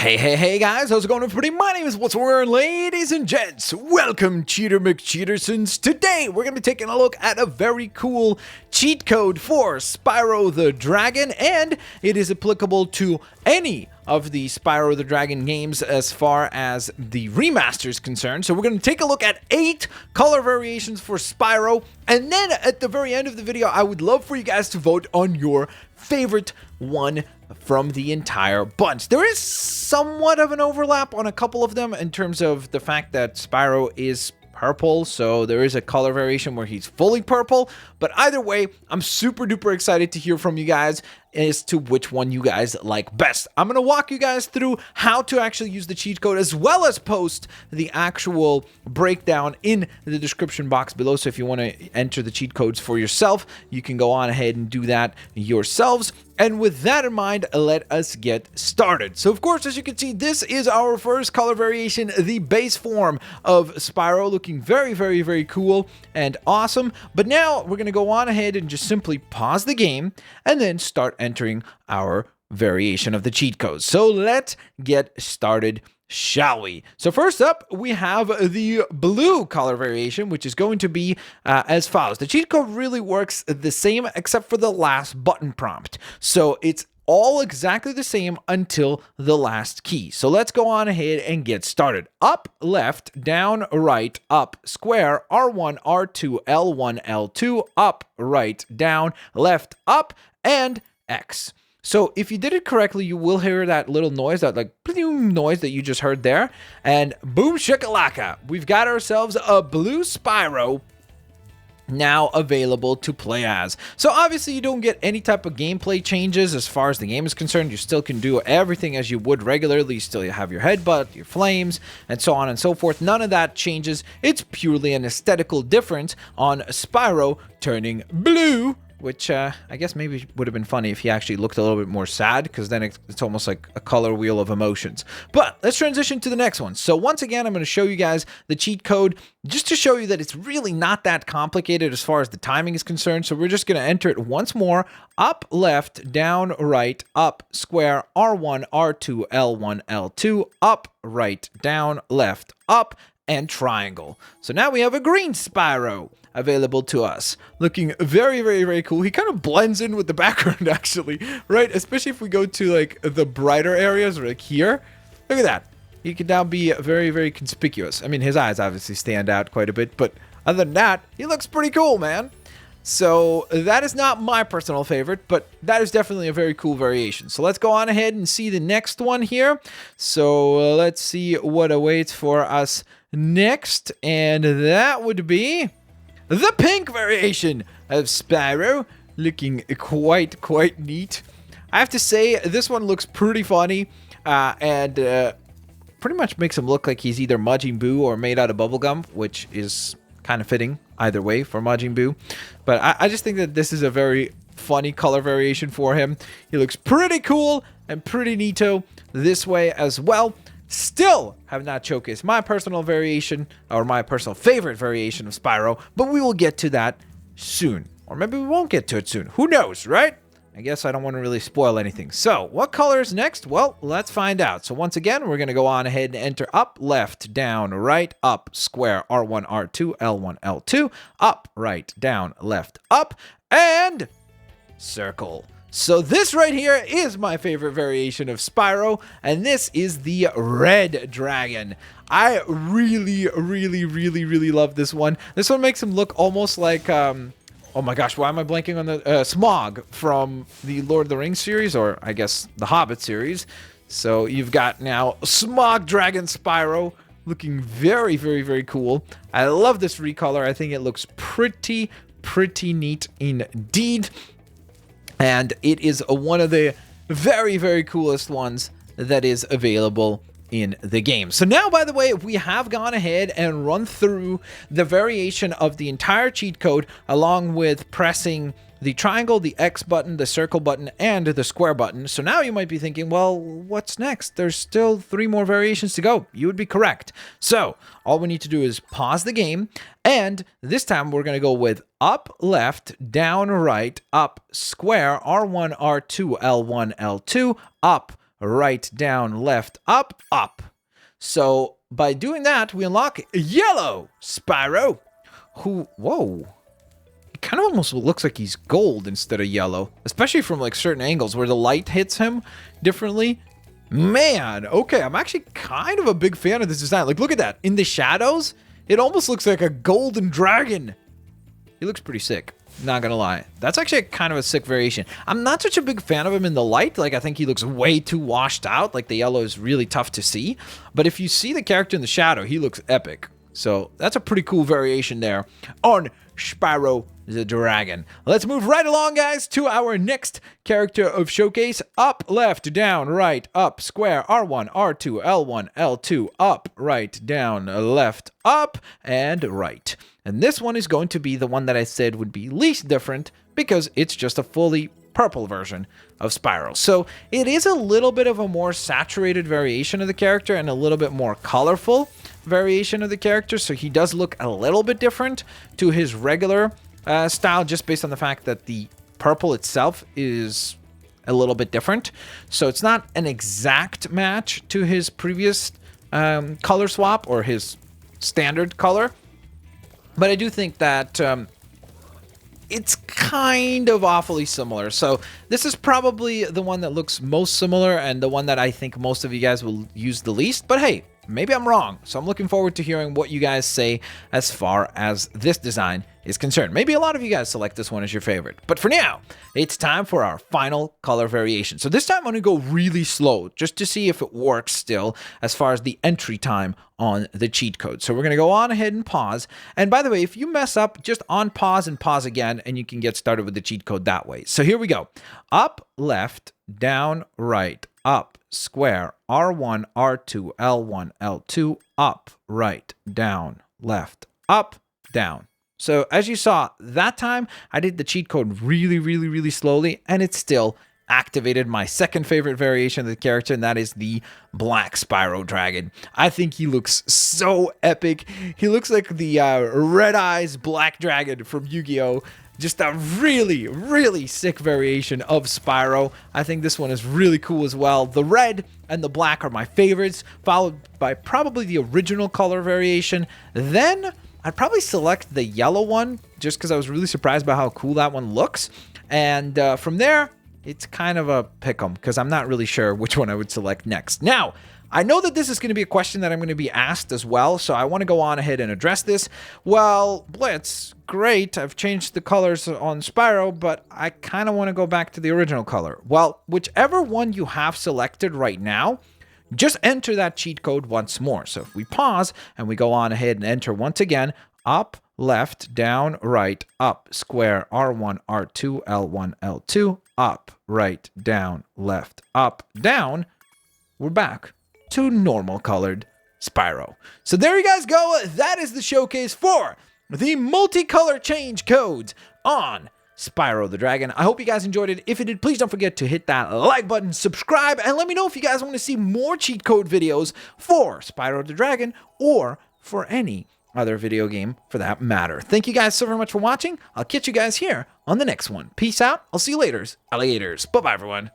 Hey guys, how's it going everybody? My name is What's Word, ladies and gents. Welcome Cheater McCheatersons. Today we're going to be taking a look at a very cool cheat code for Spyro the Dragon, and it is applicable to any of the Spyro the Dragon games as far as the remaster is concerned. So we're going to take a look at 8 color variations for Spyro, and then at the very end of the video, I would love for you guys to vote on your favorite one from the entire bunch. There is somewhat of an overlap on a couple of them in terms of the fact that Spyro is purple, so there is a color variation where he's fully purple, but either way, I'm super duper excited to hear from you guys as to which one you guys like best. I'm going to walk you guys through how to actually use the cheat code, as well as post the actual breakdown in the description box below, so if you want to enter the cheat codes for yourself, you can go on ahead and do that yourselves. And with that in mind, let us get started. So of course, as you can see, this is our first color variation, the base form of Spyro, looking very cool and awesome. But now we're going to go on ahead and just simply pause the game and then start entering our variation of the cheat codes. So let's get started, shall we? So first up, we have the blue color variation, which is going to be as follows. The cheat code really works the same except for the last button prompt. So it's all exactly the same until the last key. So let's go on ahead and get started. Up, left, down, right, up, square, R1, R2, L1, L2, up, right, down, left, up, and X. So if you did it correctly, you will hear that little noise, that like boom noise that you just heard there. And boom shakalaka, we've got ourselves a blue Spyro now available to play as. So obviously you don't get any type of gameplay changes as far as the game is concerned. You still can do everything as you would regularly. You still have your headbutt, your flames, and so on and so forth. None of that changes. It's purely an aesthetical difference on Spyro turning blue, which I guess maybe would have been funny if he actually looked a little bit more sad, because then it's almost like a color wheel of emotions. But let's transition to the next one. So once again, I'm going to show you guys the cheat code just to show you that it's really not that complicated as far as the timing is concerned. So we're just going to enter it once more. Up, left, down, right, up, square, R1, R2, L1, L2, up, right, down, left, up, and triangle. So now we have a green Spyro available to us, looking very cool. He kind of blends in with the background actually, right? Especially if we go to like the brighter areas, like here. Look at that. He can now be very conspicuous. I mean, his eyes obviously stand out quite a bit, but other than that, he looks pretty cool, man. So that is not my personal favorite, but that is definitely a very cool variation. So let's go on ahead and see the next one here. So let's see what awaits for us next, and that would be the pink variation of Spyro, looking quite neat. I have to say, this one looks pretty funny, and pretty much makes him look like he's either Majin Buu or made out of bubblegum, which is kind of fitting either way for Majin Buu. But I just think that this is a very funny color variation for him. He looks pretty cool and pretty neato this way as well. Still have not showcased my personal variation, or my personal favorite variation of Spyro, but we will get to that soon. Or maybe we won't get to it soon. Who knows, right? I guess I don't want to really spoil anything. So, what color is next? Well, let's find out. So once again, we're going to go on ahead and enter up, left, down, right, up, square, R1, R2, L1, L2, up, right, down, left, up, and circle. So this right here is my favorite variation of Spyro, and this is the red dragon. I really love this one. This one makes him look almost like, oh my gosh, why am I blanking on the Smaug from the Lord of the Rings series, or I guess the Hobbit series. So you've got now Smaug Dragon Spyro, looking very cool. I love this recolor. I think it looks pretty neat indeed. And it is one of the very coolest ones that is available in the game. So now, by the way, we have gone ahead and run through the variation of the entire cheat code, along with pressing the triangle, the X button, the circle button, and the square button. So now you might be thinking, well, what's next? There's still 3 more variations to go. You would be correct. So all we need to do is pause the game, and this time we're going to go with up, left, down, right, up, square, R1, R2, L1, L2, up, right, down, left, up, up. So by doing that, we unlock yellow Spyro, who, whoa, he kind of almost looks like he's gold instead of yellow, especially from like certain angles where the light hits him differently. Man, okay, I'm actually kind of a big fan of this design. Like, look at that. In the shadows, it almost looks like a golden dragon. He looks pretty sick, not gonna lie. That's actually kind of a sick variation. I'm not such a big fan of him in the light. Like, I think he looks way too washed out. Like, the yellow is really tough to see. But if you see the character in the shadow, he looks epic. So that's a pretty cool variation there on Spyro the Dragon. Let's move right along, guys, to our next character of showcase. Up, left, down, right, up, square, R1, R2, L1, L2, up, right, down, left, up, and right. And this one is going to be the one that I said would be least different because it's just a fully purple version of Spyro. So it is a little bit of a more saturated variation of the character and a little bit more colorful variation of the character. So he does look a little bit different to his regular style, just based on the fact that the purple itself is a little bit different. So it's not an exact match to his previous color swap or his standard color. But I do think that it's kind of awfully similar. So this is probably the one that looks most similar and the one that I think most of you guys will use the least. But hey, maybe I'm wrong. So I'm looking forward to hearing what you guys say as far as this design is concerned. Maybe a lot of you guys select this one as your favorite. But for now, it's time for our final color variation. So this time I'm going to go really slow just to see if it works still as far as the entry time on the cheat code. So we're going to go on ahead and pause. And by the way, if you mess up, just on pause and pause again, and you can get started with the cheat code that way. So here we go. Up, left, down, right, up, square, R1, R2, L1, L2, up, right, down, left, up, down. So as you saw, that time I did the cheat code really slowly, and it still activated my second favorite variation of the character, and that is the Black Spyro Dragon. I think he looks so epic. He looks like the Red Eyes Black Dragon from Yu-Gi-Oh! Just a really sick variation of Spyro. I think this one is really cool as well. The red and the black are my favorites, followed by probably the original color variation. Then I'd probably select the yellow one just because I was really surprised by how cool that one looks. And from there, it's kind of a pick-em because I'm not really sure which one I would select next. Now, I know that this is going to be a question that I'm going to be asked as well, so I want to go on ahead and address this. Well, Blitz, great, I've changed the colors on Spyro, but I kind of want to go back to the original color. Well, whichever one you have selected right now, just enter that cheat code once more. So if we pause and we go on ahead and enter once again, up, left, down, right, up, square, R1, R2, L1, L2, up, right, down, left, up, down, we're back to normal colored Spyro. So there you guys go. That is the showcase for the multicolor change codes on Spyro the Dragon. I hope you guys enjoyed it. If you did, please don't forget to hit that like button, subscribe, and let me know if you guys want to see more cheat code videos for Spyro the Dragon or for any other video game for that matter. Thank you guys so very much for watching. I'll catch you guys here on the next one. Peace out. I'll see you later, alligators. Bye-bye, everyone.